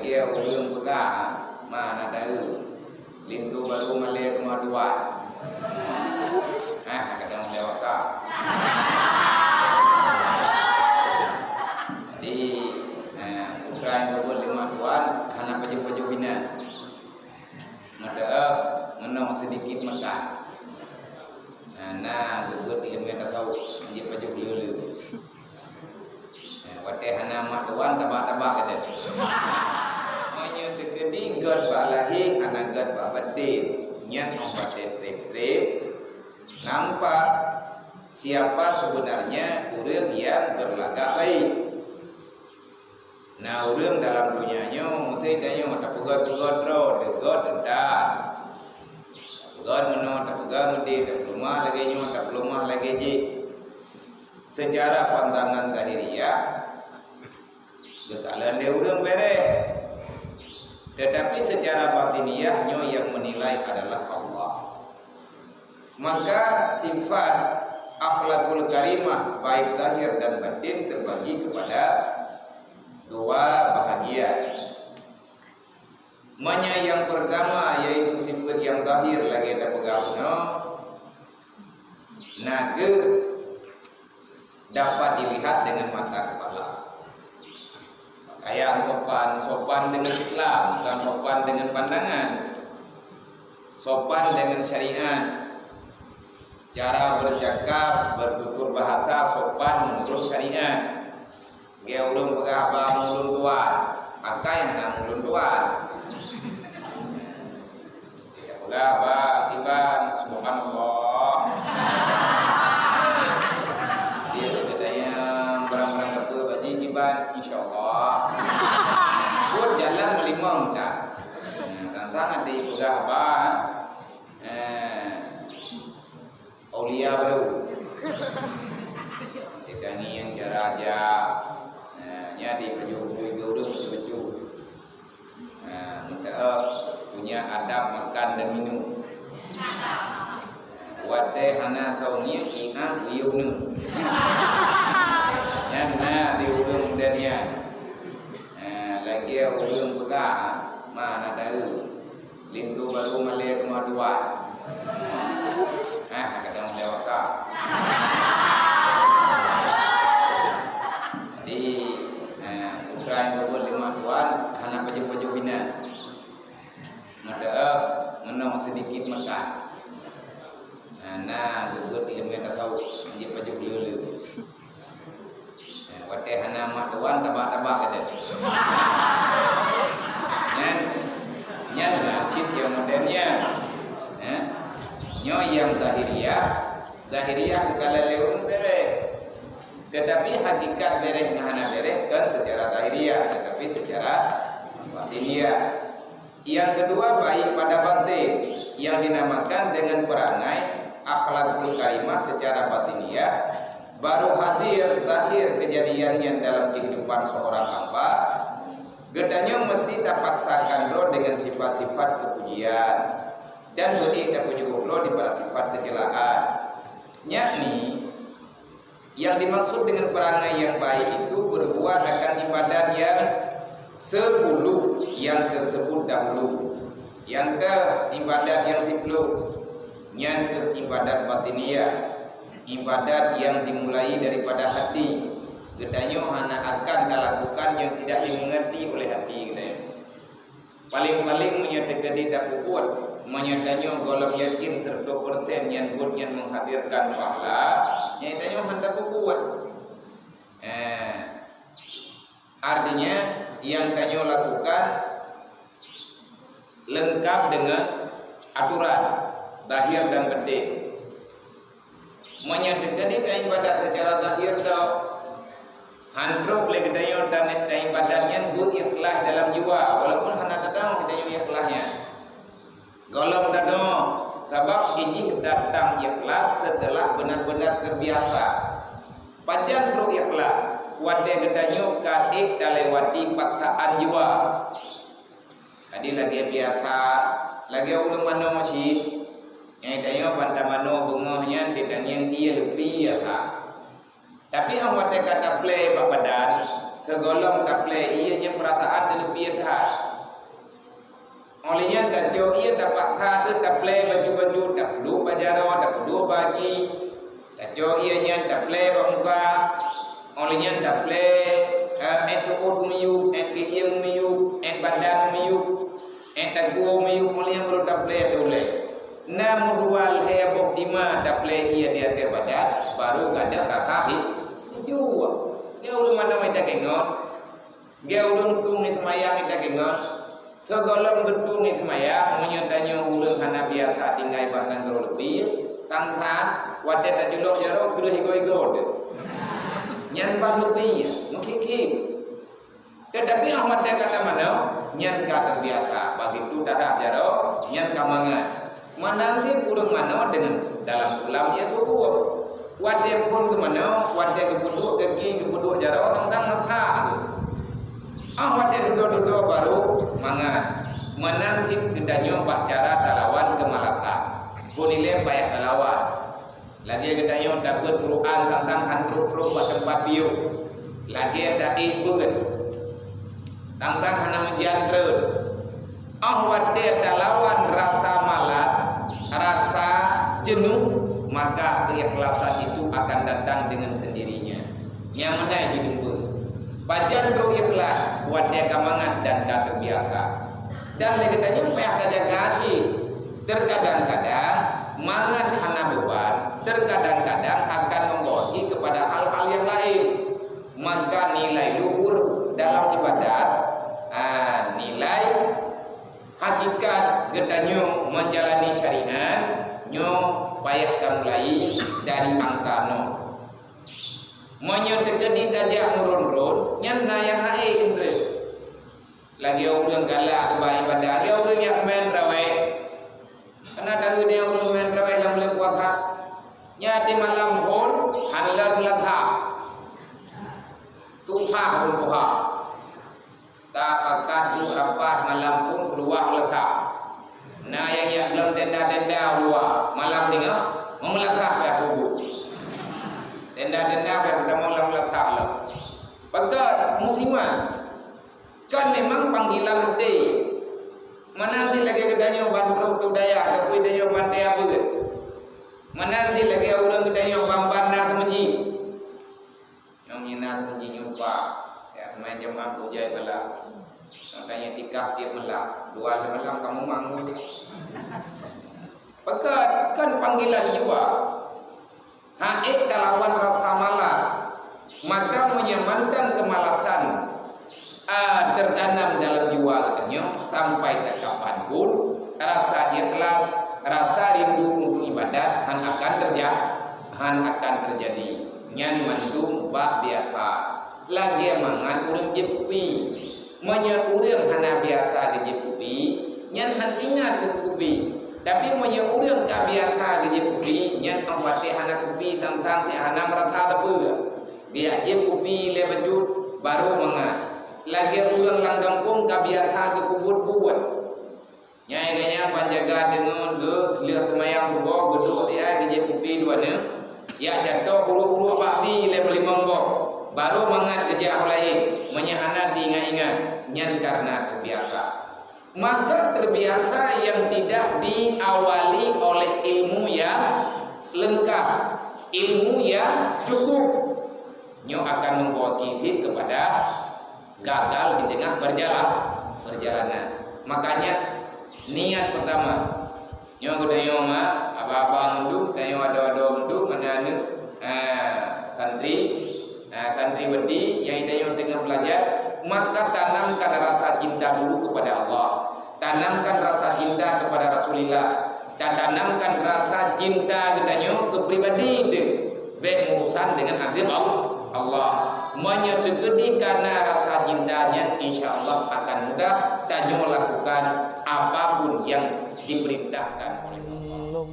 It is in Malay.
lagi ulun pegang mana tahu lintu baru malek dua kadang lewat ka jadi ukrain berbun lima tuan hana baju bina mada menong sedikit makan nah gebut ilmu yang tahu dia baju lulu wate hana mak tuan tabak-tabak ada hanya tegedi god balahi anak god babatin nyat obat trip nampak siapa sebenarnya orang yang berlagak baik. Nah orang dalam dunianya mesti tanya mata pegat ro degot dah pegat meno tak pegat mesti tak pelumah lagi nyo tak pelumah lagi ji secara pandangan zahiriyah gekalan dia orang bere. Tetapi secara batiniyah nyo yang menilai adalah Allah. Maka sifat akhlakul karimah baik zahir dan batin terbagi kepada dua bahagian. Yang pertama yaitu sifat yang zahir lagi ada pegawno naga dapat dilihat dengan mata kepala. Kayak sopan dengan Islam, bukan sopan dengan pandangan. Sopan dengan syariat. Cara bercakap, bertutur bahasa sopan menurut syariat. Dia ulun pegabang ulun tuan, pakai anak ulun tuan. Dia pegabang tiban, subhanallah. Dia bedanya barang-barang apa bagi tiban, insyaallah. Buat jalan melimang tak. Tantang ada pegabang. Aulia baru ini yang cara aja di baju minta punya adab makan dan minum buat teh hana tahunya ingat liung na di ulung dania lagi ulung pegang mana tahu lintu baru malek dua kadang lewat ka di ukrain berbun lima tuan hana baju bina mada menong sedikit makan nah gebut ilmu yang tahu dia baju lulu wate hana mak tuan tabak-tabak ada nyan cip yang modernnya nyo yang zahiriyah kalau leun bere tetapi hakikat bere ngahana bere kan secara zahiriyah tetapi secara batiniyah. Yang kedua baik pada batin yang dinamakan dengan perangai akhlakul karimah secara batiniyah baru hadir zahir kejadiannya dalam kehidupan seorang hamba gedanya mesti terpaksakan roh dengan sifat-sifat kepujian dan beri dan puji Allah di pada sifat kecelaan. Yakni yang dimaksud dengan perangai yang baik itu berbuat akan ibadat yang 10 yang tersebut dahulu. Yang ke ibadat yang dipeluk, yang ke ibadat batiniyah, ibadat yang dimulai daripada hati. Gedanya hana akan lakukan yang tidak dimengerti oleh hati kita. Paling-paling menyatakan tidak kuat menyadanya golong yakin 100% yang buat yang menghadirkan pahala nyatanya hendak kuat artinya yang kanyo lakukan lengkap dengan aturan zahir dan batin menyatakan ibadat secara zahir dah handrok lagi dayo dan ibadatnya buat ikhlas dalam jiwa walaupun hendak datang dayo ikhlasnya golong dado sebab ini datang ikhlas setelah benar-benar terbiasa panjang bro ikhlas wade gedanyo kadik dalewati paksaan jiwa tadi lagi biasa lagi ulung mano masih dayo banta mano bungohnya tidak yang dia lebih ya tapi ang wade kata play bapadan segolong tak play iya nya perasaan lebih dah olehnya dah jauh ia dapat hati dah play baju-baju dah perlu bajaro dah perlu bagi dah jauh ia dah play muka olehnya dah play ekor miu ekiyang miu badan miu dagu miu olehnya perlu dah play dulu nam dual hebok dima dah play ia dia ke badan baru ada rahahi jua dia urang mana kita kengon dia urang tung ni semayang kita kengon segala gedung ni semaya menyatanya urang hana biasa tinggal bahkan terlalu lebih tangkah wadah tak julok jaro terus ego-ego nyan bah lebih mungkin tetapi Ahmad dia kata mana nyan ka terbiasa begitu darah jaro nyan kamangan mana nanti urang mana dengan dalam ulam ya subuh wadah pun ke mana wadah ke buduk ke jaro tentang matha Ahmad dia duduk-duduk baru mangan menanti gedanya cara dalawan kemalasan boleh banyak dalawan lagi gedanya dapat Quran tentang hantu-hantu buat tempat biu lagi ada ibugan tentang hana menjandra Ahmad dia dalawan rasa malas rasa jenuh maka keikhlasan itu akan datang dengan sendirinya yang mana yang bajan ro ikhlas buat dia kamangan dan terbiasa dan lagi tanya payah jaga asih terkadang-kadang mangan hana beban terkadang-kadang akan membawa kepada hal-hal yang lain maka nilai luhur dalam ibadat nilai hakikat gedanyo menjalani syariat nyo payah mulai dari angka no menyedekati dajah murun-murun nyan yang naik indra lagi orang galak kebaik pada lagi orang yang main rawai karena dari dia orang main rawai dalam bulan puasa nyati malam pun halar melatha tusah pun puha tak akan rapat malam pun keluar melatha nah yang belum tenda-tenda luar malam tinggal memelatha ya tubuh tenda-tenda pada malam letaklah. Maka musiman kan memang panggilan nanti. Mana nanti lagi kedanya bantu budaya, tapi kedanya bantu apa ke? Mana nanti lagi orang kedanya bambana kemenji. Yang mina kemenji nyupa, ya macam apa jaya bela. Makanya tikap dia melak, dua semalam kamu mangu. Maka kan panggilan jiwa. Haik dalawan rasa malas maka menyamankan kemalasan tertanam dalam jiwa katanya sampai ke kapanpun rasa ikhlas rasa rindu untuk ibadat akan terjadi nyan mandum bak biasa lagi mangan urang jepupi menya urang hana biasa di jepupi nyan hantingan kupi tapi punya urang tak biasa dia kupi nyan awati anak kupi tentang anak merata debu biar dia kupi le baju baru mangan lagi urang langgang pun tak biasa ke kubur-kubur nyai panjaga dengan ke lihat semayang tubuh geduk dia dia kupi dua ne ya jatuh buru-buru bakti le beli monggo baru mangan kerja lain menyahana diingat-ingat nyan karena terbiasa maka terbiasa yang tidak diawali oleh ilmu yang lengkap, ilmu yang cukup, nyo akan membawa kita kepada gagal di tengah perjalanan. Makanya niat pertama, nyo kudayo ma abang ndu, kayo ada ndu mana anu santri wedi yang itayo tengah belajar. Maka tanamkan rasa cinta dulu kepada Allah, tanamkan rasa cinta kepada Rasulullah, dan tanamkan rasa cinta katanya ke pribadi itu berurusan dengan agama Allah. Menyedekati karena rasa cintanya, insya Allah akan mudah tajam melakukan apapun yang diperintahkan oleh Allah.